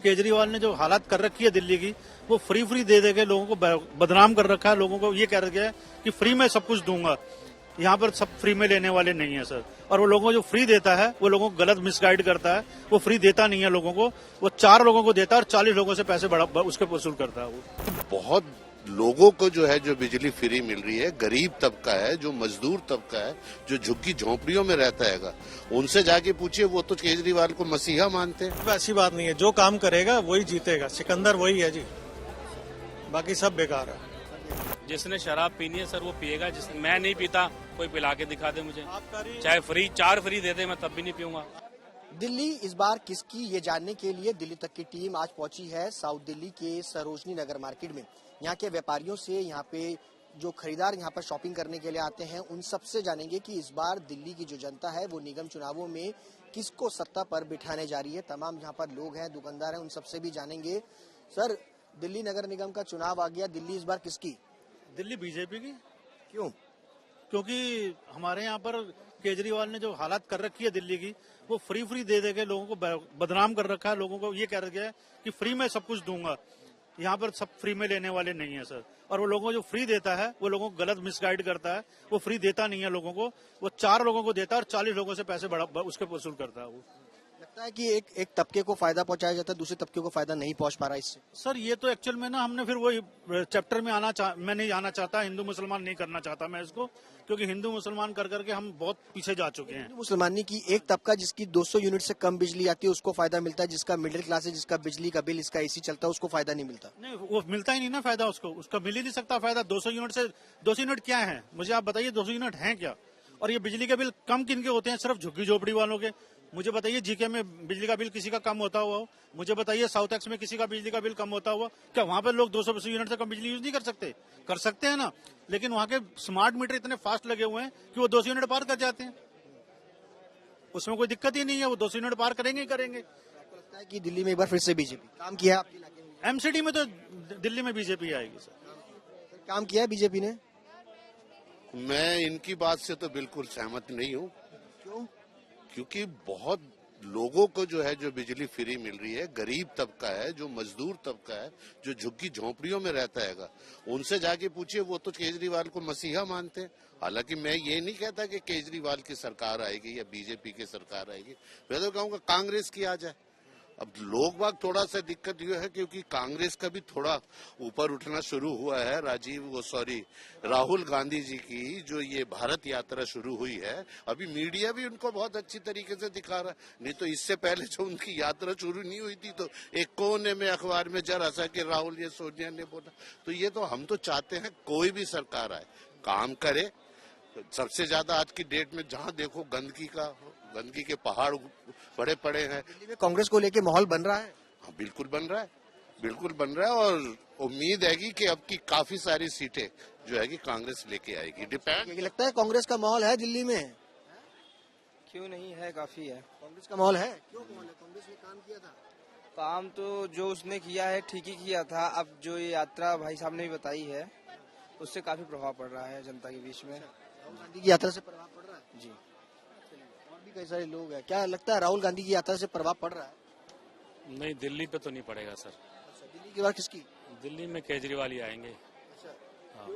केजरीवाल ने जो हालात कर रखी है दिल्ली की, वो फ्री दे के लोगों को बदनाम कर रखा है। लोगों को ये कह रखा है कि फ्री में सब कुछ दूंगा। यहाँ पर सब फ्री में लेने वाले नहीं है सर। और वो लोगों को जो फ्री देता है वो लोगों को गलत मिसगाइड करता है। वो फ्री देता नहीं है लोगों को, वो 4 लोगों को देता है और 40 लोगों से पैसे उसके वसूल करता है। वो बहुत लोगों को जो है जो बिजली फ्री मिल रही है, गरीब तबका है, जो मजदूर तबका है, जो झुग्गी झोंपड़ियों में रहता है, उनसे जाके पूछिए, वो तो केजरीवाल को मसीहा मानते हैं। ऐसी बात नहीं है, जो काम करेगा वही जीतेगा। सिकंदर वही है जी, बाकी सब बेकार है। जिसने शराब पीनी है सर वो पिएगा, मैं नहीं पीता, कोई पिला के दिखा दे मुझे, चाहे फ्री 4 फ्री दे दे मैं तब भी नहीं पीऊंगा। दिल्ली इस बार किसकी, ये जानने के लिए दिल्ली तक की टीम आज पहुंची है साउथ दिल्ली के सरोजनी नगर मार्केट में। यहाँ के व्यापारियों से, यहाँ पे जो खरीदार यहाँ पर शॉपिंग करने के लिए आते हैं, उन सबसे जानेंगे कि इस बार दिल्ली की जो जनता है वो निगम चुनावों में किसको सत्ता पर बिठाने जा रही है। तमाम यहाँ पर लोग हैं, दुकानदार हैं, उन सबसे भी जानेंगे। सर, दिल्ली नगर निगम का चुनाव आ गया, दिल्ली इस बार किसकी? दिल्ली बीजेपी की। क्यों? क्योंकि हमारे यहाँ पर केजरीवाल ने जो हालात कर रखी है दिल्ली की, वो फ्री दे के लोगों को बदनाम कर रखा है। लोगों को ये कह रखा है कि फ्री में सब कुछ दूंगा। यहाँ पर सब फ्री में लेने वाले नहीं है सर। और वो लोगों को जो फ्री देता है वो लोगों को गलत मिसगाइड करता है। वो फ्री देता नहीं है लोगों को, वो 4 लोगों को देता है और 40 लोगों से पैसे उसके वसूल करता है। वो लगता है कि एक तबके को फायदा पहुंचाया जाता है, दूसरे तबके को फायदा नहीं पहुंच पा रहा इससे। सर ये तो एक्चुअल में ना, हमने फिर वही चैप्टर में मैं नहीं आना चाहता, हिंदू मुसलमान नहीं करना चाहता मैं इसको, क्योंकि हिंदू मुसलमान कर करके हम बहुत पीछे जा चुके हैं। हिंदू मुसलमानी की एक तबका जिसकी 200 यूनिट से कम बिजली आती है उसको फायदा मिलता है, जिसका मिडिल क्लास है, जिसका बिजली का बिल, इसका एसी चलता है, उसको फायदा नहीं मिलता। नहीं, वो मिलता ही नहीं ना फायदा उसको, उसका मिल ही नहीं सकता फायदा। 200 यूनिट से 200 यूनिट क्या है, मुझे आप बताइए 200 यूनिट है क्या? और ये बिजली के बिल कम किन के होते हैं? सिर्फ झुग्गी झोपड़ी वालों के। मुझे बताइए जीके में बिजली का बिल किसी का कम होता हुआ हो? मुझे बताइए साउथ एक्स में किसी का बिजली का बिल कम होता हुआ? क्या वहां पर लोग 200 यूनिट से कम बिजली यूज नहीं कर सकते? कर सकते हैं ना, लेकिन वहां के स्मार्ट मीटर इतने फास्ट लगे हुए हैं कि वो 200 यूनिट पार कर जाते हैं। उसमें कोई दिक्कत ही नहीं है, वो 200 यूनिट पार करेंगे ही करेंगे। आपको लगता है कि दिल्ली में एक बार फिर से बीजेपी काम किया? आपके इलाके में एमसीडी में तो दिल्ली में बीजेपी आएगी सर। काम किया बीजेपी ने? मैं इनकी बात से तो बिल्कुल सहमत नहीं हूँ। क्यों? क्योंकि बहुत लोगों को जो है जो बिजली फ्री मिल रही है, गरीब तबका है, जो मजदूर तबका है, जो झुग्गी झोंपड़ियों में रहता है, उनसे जाके पूछिए, वो तो केजरीवाल को मसीहा मानते हैं। हालांकि मैं ये नहीं कहता कि केजरीवाल की सरकार आएगी या बीजेपी की सरकार आएगी, मैं तो कहूँगा कांग्रेस की आ जाए। अब लोग बाग थोड़ा सा दिक्कत ये है क्योंकि कांग्रेस का भी थोड़ा ऊपर उठना शुरू हुआ है। राहुल गांधी जी की जो ये भारत यात्रा शुरू हुई है, अभी मीडिया भी उनको बहुत अच्छी तरीके से दिखा रहा है। नहीं तो इससे पहले जो उनकी यात्रा शुरू नहीं हुई थी तो एक कोने में अखबार में जरा सा कि राहुल ये सोनिया ने बोला। तो ये तो हम तो चाहते हैं कोई भी सरकार आए काम करे। सबसे ज्यादा आज की डेट में जहाँ देखो गंदगी के पहाड़ बड़े पड़े हैं। दिल्ली में कांग्रेस को लेके माहौल बन रहा है? हाँ, बिल्कुल बन रहा है, बिल्कुल बन रहा है। और उम्मीद है कि अब की काफी सारी सीटें जो है कि कांग्रेस लेके आएगी। डिपेंड। लगता है कांग्रेस का माहौल है दिल्ली में? क्यों नहीं है, काफी है। कांग्रेस का माहौल है? क्यों माहौल है? कांग्रेस ने काम किया था। काम तो जो उसने किया है ठीक ही किया था। अब जो ये यात्रा भाई साहब ने भी बताई है उससे काफी प्रभाव पड़ रहा है जनता के बीच में। राहुल गांधी की यात्रा से प्रभाव पड़ रहा है? जी। और भी कई सारे लोग हैं, क्या लगता है राहुल गांधी की यात्रा से प्रभाव पड़ रहा है? नहीं, दिल्ली पे तो नहीं पड़ेगा सर। दिल्ली की बार किसकी? दिल्ली में केजरीवाल ही आएंगे। अच्छा, हाँ,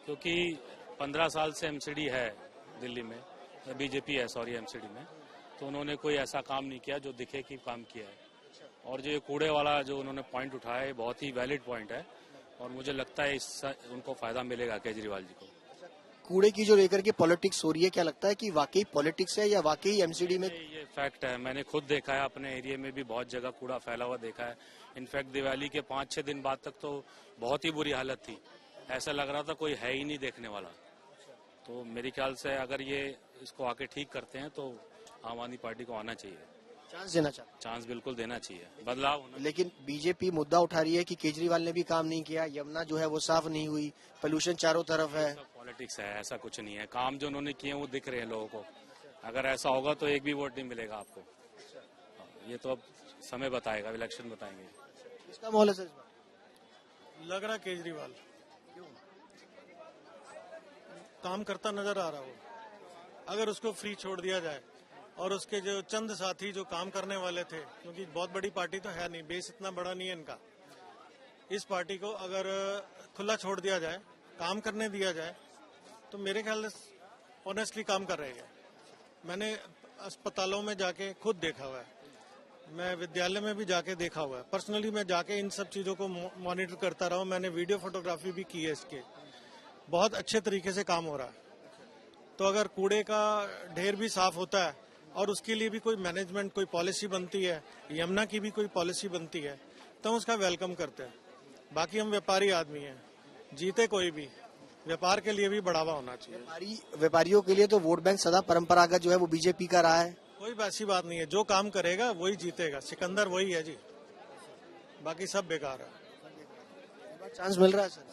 क्योंकि 15 साल से एमसीडी है दिल्ली में, बीजेपी है सॉरी एमसीडी में, तो उन्होंने कोई ऐसा काम नहीं किया जो दिखे कि काम किया है। और जो ये कूड़े वाला जो उन्होंने पॉइंट उठाया है बहुत ही वैलिड पॉइंट है और मुझे लगता है इससे उनको फायदा मिलेगा केजरीवाल जी को। कूड़े की जो लेकर के पॉलिटिक्स हो रही है, क्या लगता है कि वाकई पॉलिटिक्स है या वाकई एमसीडी में? ये फैक्ट है, मैंने खुद देखा है, अपने एरिया में भी बहुत जगह कूड़ा फैला हुआ देखा है। इनफैक्ट दिवाली के 5-6 दिन बाद तक तो बहुत ही बुरी हालत थी, ऐसा लग रहा था कोई है ही नहीं देखने वाला। तो मेरे ख्याल से अगर ये इसको आके ठीक करते हैं तो आम आदमी पार्टी को आना चाहिए, चांस देना चाहता। चांस बिल्कुल देना चाहिए, बदलाव होना। लेकिन बीजेपी मुद्दा उठा रही है कि केजरीवाल ने भी काम नहीं किया, यमुना जो है वो साफ नहीं हुई, पोल्यूशन चारों तरफ है। पॉलिटिक्स है, ऐसा कुछ नहीं है। काम जो उन्होंने किए वो दिख रहे हैं लोगों को। अगर ऐसा होगा तो एक भी वोट नहीं मिलेगा आपको। ये तो अब समय बताएगा, इलेक्शन बताएंगे। इसका माहौल है सर इस बार? लग रहा केजरीवाल काम करता नजर आ रहा हो। अगर उसको फ्री छोड़ दिया जाए और उसके जो चंद साथी जो काम करने वाले थे, क्योंकि बहुत बड़ी पार्टी तो है नहीं, बेस इतना बड़ा नहीं है इनका। इस पार्टी को अगर खुला छोड़ दिया जाए, काम करने दिया जाए, तो मेरे ख्याल से ऑनेस्टली काम कर रहे हैं। मैंने अस्पतालों में जाके खुद देखा हुआ है, मैं विद्यालय में भी जाके देखा हुआ है, पर्सनली मैं जाके इन सब चीज़ों को मॉनिटर करता रहा हूँ। मैंने वीडियो फोटोग्राफी भी की है इसके, बहुत अच्छे तरीके से काम हो रहा है। तो अगर कूड़े का ढेर भी साफ होता है और उसके लिए भी कोई मैनेजमेंट, कोई पॉलिसी बनती है, यमुना की भी कोई पॉलिसी बनती है, तो हम उसका वेलकम करते हैं। बाकी हम व्यापारी आदमी हैं, जीते कोई भी, व्यापार के लिए भी बढ़ावा होना चाहिए। व्यापारियों के लिए तो वोट बैंक सदा परंपरागत जो है वो बीजेपी का रहा है। कोई ऐसी बात नहीं है, जो काम करेगा वही जीतेगा, सिकंदर वही है जी, बाकी सब बेकार है। चांस मिल रहा है सर?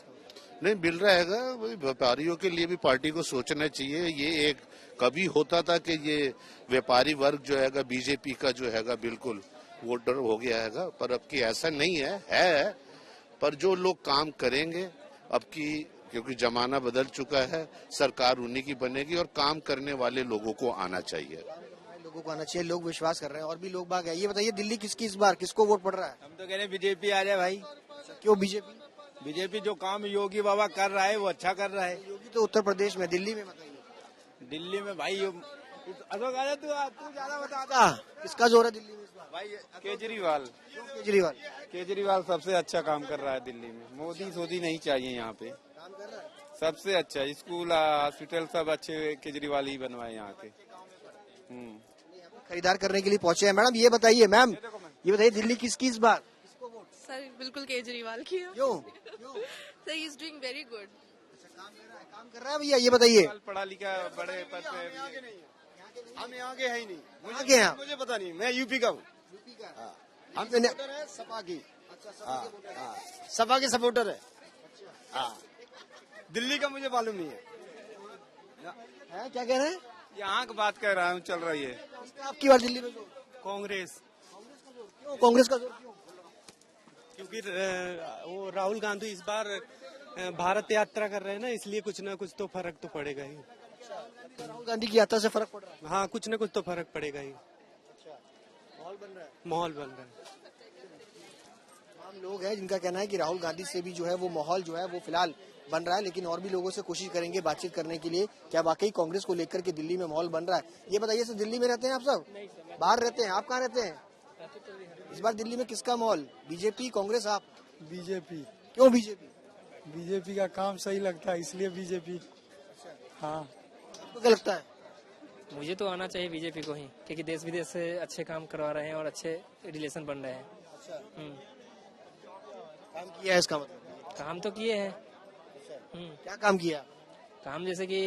नहीं मिल रहा है। वही व्यापारियों के लिए भी पार्टी को सोचना चाहिए। ये एक कभी होता था कि ये व्यापारी वर्ग जो है बीजेपी का जो है बिल्कुल वोटर हो गया है, पर अब की ऐसा नहीं है। पर जो लोग काम करेंगे अब की, क्योंकि जमाना बदल चुका है, सरकार उन्हीं की बनेगी और काम करने वाले लोगों को आना चाहिए। लोगों को आना चाहिए, लोग विश्वास कर रहे हैं और भी लोग बाग है। ये बताइए दिल्ली किसकी इस बार, किसको वोट पड़ रहा है? हम तो कह रहे हैं बीजेपी आ जाए भाई। क्यों बीजेपी? बीजेपी जो काम योगी बाबा कर रहा है वो अच्छा कर रहा है। योगी तो उत्तर प्रदेश में, दिल्ली में बताइए। दिल्ली में भाई अशोक आ जा, तू ज्यादा बता। किसका जोर है दिल्ली में इस बार? भाई केजरीवाल। केजरीवाल केजरीवाल सबसे अच्छा काम कर रहा है दिल्ली में। मोदी नहीं चाहिए यहाँ पे। काम कर रहा है। सबसे अच्छा स्कूल हॉस्पिटल सब अच्छे केजरीवाल ही बनवाए यहाँ के। खरीदार करने के लिए पहुंचे हैं। मैडम ये बताइए, मैम ये बताइए दिल्ली किसकी इस बार? सर बिल्कुल केजरीवाल की। क्यों? Sir he is doing very good. काम कर रहा है भैया, ये बताइए। पढ़ा लिखा बड़े पद पे। हम यहाँ के है ही नहीं। आगे हैं आप? मुझे पता नहीं, मैं यूपी का हूँ। हम मैंने- सपोर्टर है सपा की। सपा के सपोर्टर है। हाँ, दिल्ली का मुझे मालूम नहीं है। क्या कह रहे हैं? यहाँ की बात कर रहा हूँ, चल रही है किसका आपकी बार दिल्ली में जोर? कांग्रेस। क्यों कांग्रेस का जोर क्यों? क्योंकि वो राहुल गांधी इस बार भारत यात्रा कर रहे हैं ना, इसलिए कुछ ना कुछ तो फर्क तो पड़ेगा ही। राहुल गांधी की यात्रा से फर्क पड़ रहा है? हाँ, कुछ ना कुछ तो फर्क पड़ेगा ही। माहौल बन रहा है। माहौल बन रहा है। तमाम लोग हैं जिनका कहना है कि राहुल गांधी से भी जो है वो माहौल जो है वो फिलहाल बन रहा है, लेकिन और भी लोगों से कोशिश करेंगे बातचीत करने के लिए। क्या वाकई कांग्रेस को लेकर के दिल्ली में माहौल बन रहा है? ये बताइए सर, दिल्ली में रहते हैं आप सब? बाहर रहते हैं। आप कहाँ रहते हैं? इस बार दिल्ली में किसका माहौल? बीजेपी, कांग्रेस, आप? बीजेपी। क्यों बीजेपी? बीजेपी का काम सही लगता है इसलिए बीजेपी। हाँ, आपको क्या लगता है? मुझे तो आना चाहिए बीजेपी को ही, क्योंकि देश विदेश से अच्छे काम करवा रहे हैं और अच्छे रिलेशन बन रहे हैं। काम किया है इसका मतलब? काम तो किए हैं। क्या काम किया? काम जैसे कि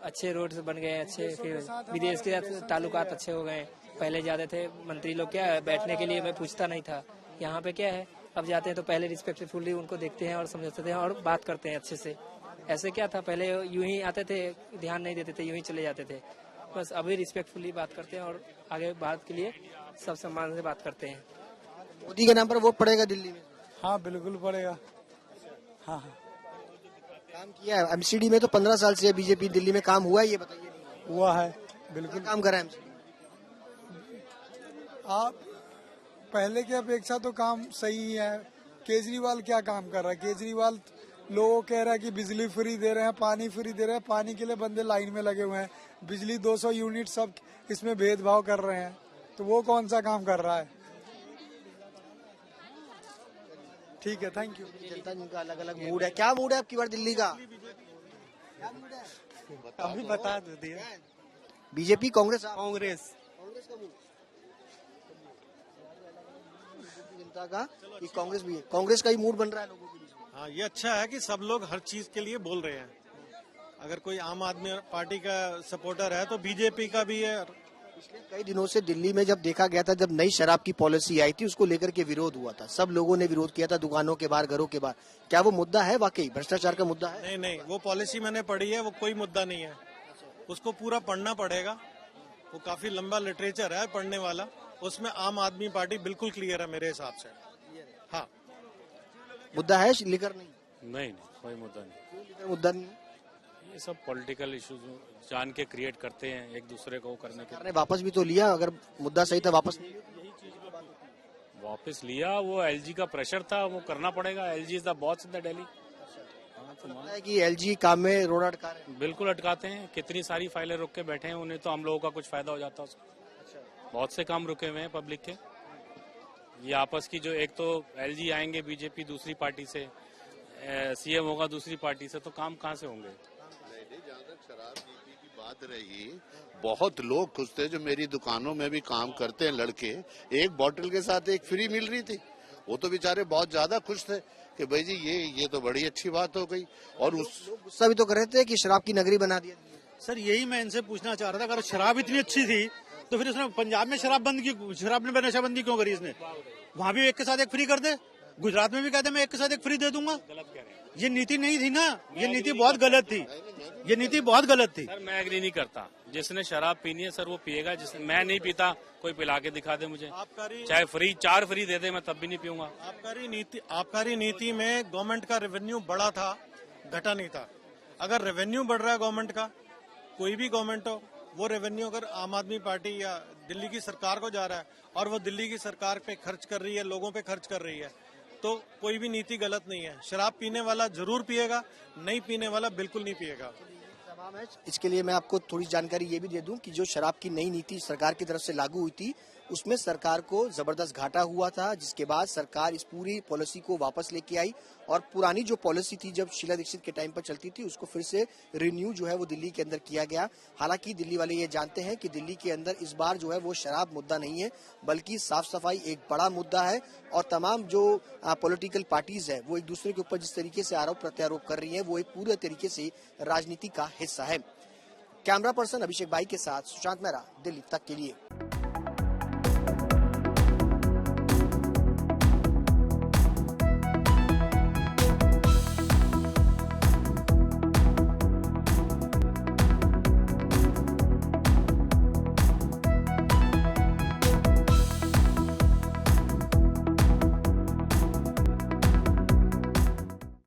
अच्छे रोड बन गए, अच्छे फिर विदेश के ताल्लुकात अच्छे हो गए। पहले जाते थे मंत्री लोग, क्या है, बैठने के लिए मैं पूछता नहीं था। यहाँ पे क्या है, अब जाते हैं तो पहले रिस्पेक्टफुली उनको देखते हैं और समझते हैं और बात करते हैं अच्छे से। ऐसे क्या था, पहले यूं ही आते थे, ध्यान नहीं देते थे, यूं ही चले जाते थे। बस अभी रिस्पेक्टफुली बात करते हैं और आगे बात के लिए सब सम्मान से बात करते हैं। मोदी के नाम पर वोट पड़ेगा दिल्ली में? हाँ बिल्कुल पड़ेगा। हाँ, काम किया है एमसीडी में, तो 15 साल से बीजेपी दिल्ली में काम हुआ है, ये बताइए। हुआ है बिल्कुल। काम करा है एमसीडी? आप पहले की अपेक्षा तो काम सही है। केजरीवाल क्या काम कर रहा है? केजरीवाल लोगों कह रहा है कि बिजली फ्री दे रहे हैं, पानी फ्री दे रहे हैं। पानी के लिए बंदे लाइन में लगे हुए हैं। बिजली 200 यूनिट, सब इसमें भेदभाव कर रहे हैं। तो वो कौन सा काम कर रहा है? ठीक है, थैंक यू। जनता जिनका अलग अलग मूड है। क्या मूड है आपकी बार दिल्ली का? अभी बता दो दिया। बीजेपी, कांग्रेस? कांग्रेस। कांग्रेस का मूड जनता का कि कांग्रेस भी है? कांग्रेस का ही मूड बन रहा है लोगों के बीच में। हाँ, ये अच्छा है कि सब लोग हर चीज के लिए बोल रहे हैं। अगर कोई आम आदमी पार्टी का सपोर्टर है तो बीजेपी का भी है। पिछले कई दिनों से दिल्ली में जब देखा गया था, जब नई शराब की पॉलिसी आई थी, उसको लेकर के विरोध हुआ था। सब लोगों ने विरोध किया था, दुकानों के बाहर, घरों के बाहर। क्या वो मुद्दा है वाकई भ्रष्टाचार का मुद्दा है? नहीं नहीं, वो पॉलिसी मैंने पढ़ी है, वो कोई मुद्दा नहीं है। उसको पूरा पढ़ना पड़ेगा, वो काफी लंबा लिटरेचर है पढ़ने वाला। उसमें आम आदमी पार्टी बिल्कुल क्लियर है मेरे हिसाब से। हाँ, मुद्दा है, लेकर नहीं? नहीं कोई मुद्दा नहीं। मुद्दा नहीं है। ये सब पॉलिटिकल इश्यूज जान के क्रिएट करते हैं एक दूसरे को करने के। सरकार ने वापस भी तो लिया, अगर मुद्दा सही था वापस नहीं लिया। वापस लिया, वो एलजी का प्रेशर था, वो करना पड़ेगा। LG is the boss in the Delhi. लगता है कि एलजी काम में रोड अटका रहे हैं। बिल्कुल अटकाते हैं, कितनी सारी फाइलें रोक के बैठे हैं, उन्हें तो हम लोगों का कुछ फायदा हो जाता है उसको। बहुत से काम रुके हुए हैं पब्लिक के। ये आपस की जो एक तो एलजी आएंगे बीजेपी दूसरी पार्टी से, सीएम होगा दूसरी पार्टी से, तो काम कहाँ से होंगे। जहाँ तक शराब नीति की बात रही, बहुत लोग खुश थे जो मेरी दुकानों में भी काम करते हैं लड़के, एक बोतल के साथ एक फ्री मिल रही थी। वो तो बेचारे बहुत ज्यादा खुश थे कि भाई जी ये तो बड़ी अच्छी बात हो गई। और लोग गुस्सा भी तो कर रहे थे कि शराब की नगरी बना दिया। सर यही मैं इनसे पूछना चाह रहा था, अगर शराब इतनी अच्छी थी तो फिर उसने पंजाब में शराब बंद की, शराब में नशाबंदी क्यों करी इसने? वहाँ भी एक के साथ एक फ्री कर दे, गुजरात में भी कहते मैं एक के साथ एक फ्री दे दूंगा। ये नीति नहीं थी ना, ये नीति बहुत गलत थी, ये नीति बहुत गलत थी। सर मैं एग्री नहीं करता, जिसने शराब पीनी है सर वो पिएगा, जिसने मैं नहीं पीता, कोई पिला के दिखा दे मुझे, चाहे फ्री 4 फ्री दे दे मैं तब भी नहीं पीऊंगा। आबकारी नीति में गवर्नमेंट का रेवेन्यू बढ़ा था, घटा नहीं था। अगर रेवेन्यू बढ़ रहा है गवर्नमेंट का, कोई भी गवर्नमेंट हो, वो रेवेन्यू अगर आम आदमी पार्टी या दिल्ली की सरकार को जा रहा है और वो दिल्ली की सरकार पे खर्च कर रही है, लोगों पे खर्च कर रही है, तो कोई भी नीति गलत नहीं है। शराब पीने वाला जरूर पिएगा, नहीं पीने वाला बिल्कुल नहीं पिएगा। इसके लिए मैं आपको थोड़ी जानकारी ये भी दे दूं कि जो शराब की नई नीति सरकार की तरफ से लागू हुई थी, उसमें सरकार को जबरदस्त घाटा हुआ था, जिसके बाद सरकार इस पूरी पॉलिसी को वापस लेके आई और पुरानी जो पॉलिसी थी जब शीला दीक्षित के टाइम पर चलती थी, उसको फिर से रिन्यू जो है वो दिल्ली के अंदर किया गया। हालांकि दिल्ली वाले ये जानते हैं कि दिल्ली के अंदर इस बार जो है वो शराब मुद्दा नहीं है, बल्कि साफ सफाई एक बड़ा मुद्दा है और तमाम जो पॉलिटिकल पार्टीज है वो एक दूसरे के ऊपर जिस तरीके से आरोप प्रत्यारोप कर रही है वो एक पूरे तरीके से राजनीति का हिस्सा है। कैमरा पर्सन अभिषेक भाई के साथ सुशांत मेहरा, दिल्ली तक के लिए।